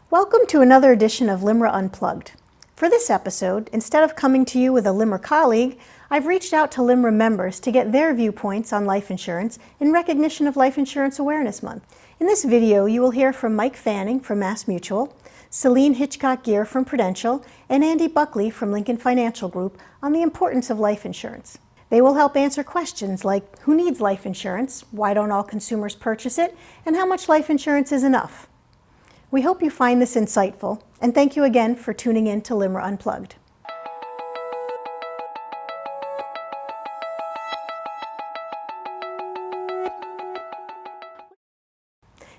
Welcome to another edition of LIMRA Unplugged. For this episode, instead of coming to you with a LIMRA colleague, I've reached out to LIMRA members to get their viewpoints on life insurance in recognition of Life Insurance Awareness Month. In this video, you will hear from Mike Fanning from MassMutual, Salene Hitchcock-Gear from Prudential, and Andy Bucklee from Lincoln Financial Group on the importance of life insurance. They will help answer questions like who needs life insurance, why don't all consumers purchase it, and how much life insurance is enough. We hope you find this insightful, and thank you again for tuning in to LIMRA Unplugged.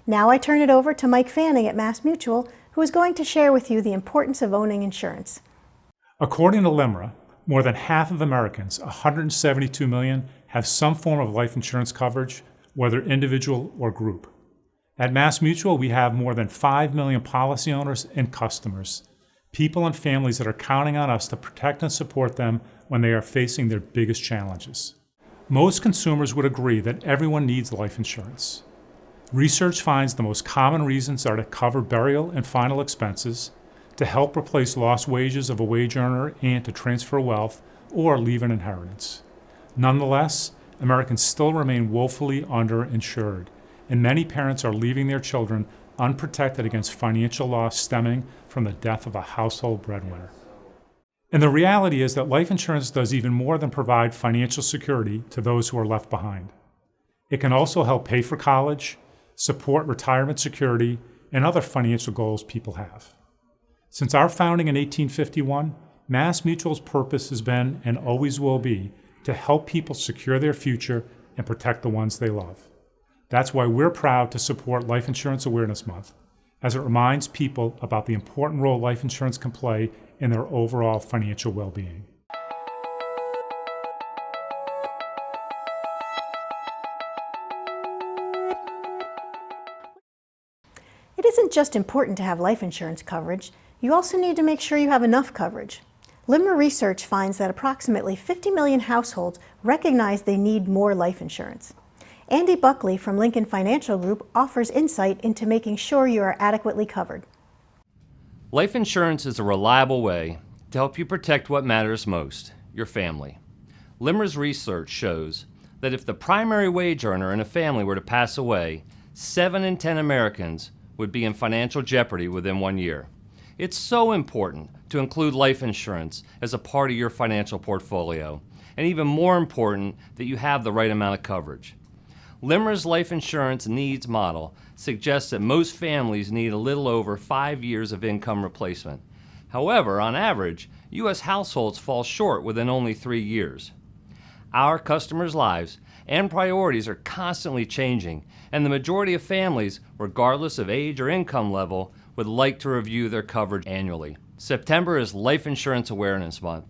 Now I turn it over to Mike Fanning at MassMutual, who is going to share with you the importance of owning insurance. According to LIMRA, more than half of Americans, 172 million, have some form of life insurance coverage, whether individual or group. At MassMutual, we have more than 5 million policy owners and customers, people and families that are counting on us to protect and support them when they are facing their biggest challenges. Most consumers would agree that everyone needs life insurance. Research finds the most common reasons are to cover burial and final expenses, to help replace lost wages of a wage earner, and to transfer wealth or leave an inheritance. Nonetheless, Americans still remain woefully underinsured, and many parents are leaving their children unprotected against financial loss stemming from the death of a household breadwinner. And the reality is that life insurance does even more than provide financial security to those who are left behind. It can also help pay for college, support retirement security, and other financial goals people have. Since our founding in 1851, MassMutual's purpose has been, and always will be, to help people secure their future and protect the ones they love. That's why we're proud to support Life Insurance Awareness Month, as it reminds people about the important role life insurance can play in their overall financial well-being. It isn't just important to have life insurance coverage, you also need to make sure you have enough coverage. LIMRA research finds that approximately 50 million households recognize they need more life insurance. Andy Bucklee from Lincoln Financial Group offers insight into making sure you are adequately covered. Life insurance is a reliable way to help you protect what matters most, your family. LIMRA's research shows that if the primary wage earner in a family were to pass away, 7 in 10 Americans would be in financial jeopardy within 1 year. It's so important to include life insurance as a part of your financial portfolio, and even more important that you have the right amount of coverage. LIMRA's life insurance needs model suggests that most families need a little over 5 years of income replacement. However, on average, U.S. households fall short within only 3 years. Our customers' lives and priorities are constantly changing, and the majority of families, regardless of age or income level, would like to review their coverage annually. September is Life Insurance Awareness Month,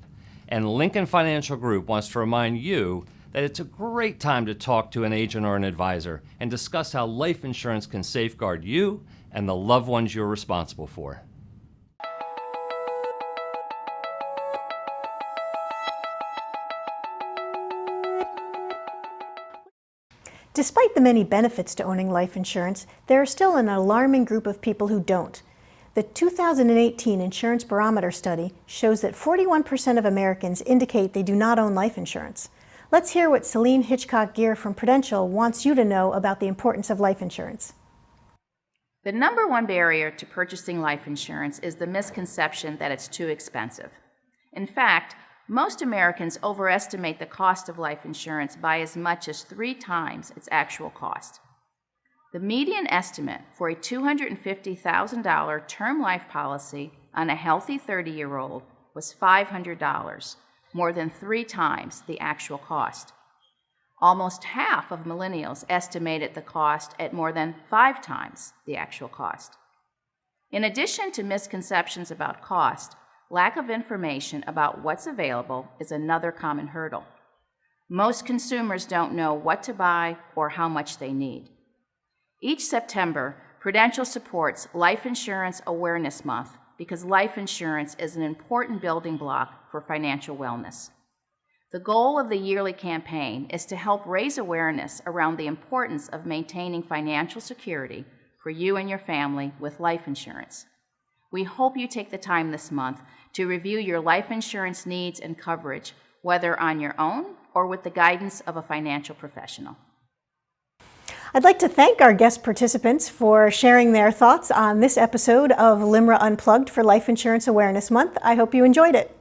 and Lincoln Financial Group wants to remind you that it's a great time to talk to an agent or an advisor and discuss how life insurance can safeguard you and the loved ones you're responsible for. Despite the many benefits to owning life insurance, there is still an alarming group of people who don't. The 2018 Insurance Barometer study shows that 41% of Americans indicate they do not own life insurance. Let's hear what Salene Hitchcock-Gear from Prudential wants you to know about the importance of life insurance. The number one barrier to purchasing life insurance is the misconception that it's too expensive. In fact, most Americans overestimate the cost of life insurance by as much as 3 times its actual cost. The median estimate for a $250,000 term life policy on a healthy 30-year-old was $500, more than 3 times the actual cost. Almost half of millennials estimated the cost at more than 5 times the actual cost. In addition to misconceptions about cost, lack of information about what's available is another common hurdle. Most consumers don't know what to buy or how much they need. Each September, Prudential supports Life Insurance Awareness Month because life insurance is an important building block for financial wellness. The goal of the yearly campaign is to help raise awareness around the importance of maintaining financial security for you and your family with life insurance. We hope you take the time this month to review your life insurance needs and coverage, whether on your own or with the guidance of a financial professional. I'd like to thank our guest participants for sharing their thoughts on this episode of LIMRA Unplugged for Life Insurance Awareness Month. I hope you enjoyed it.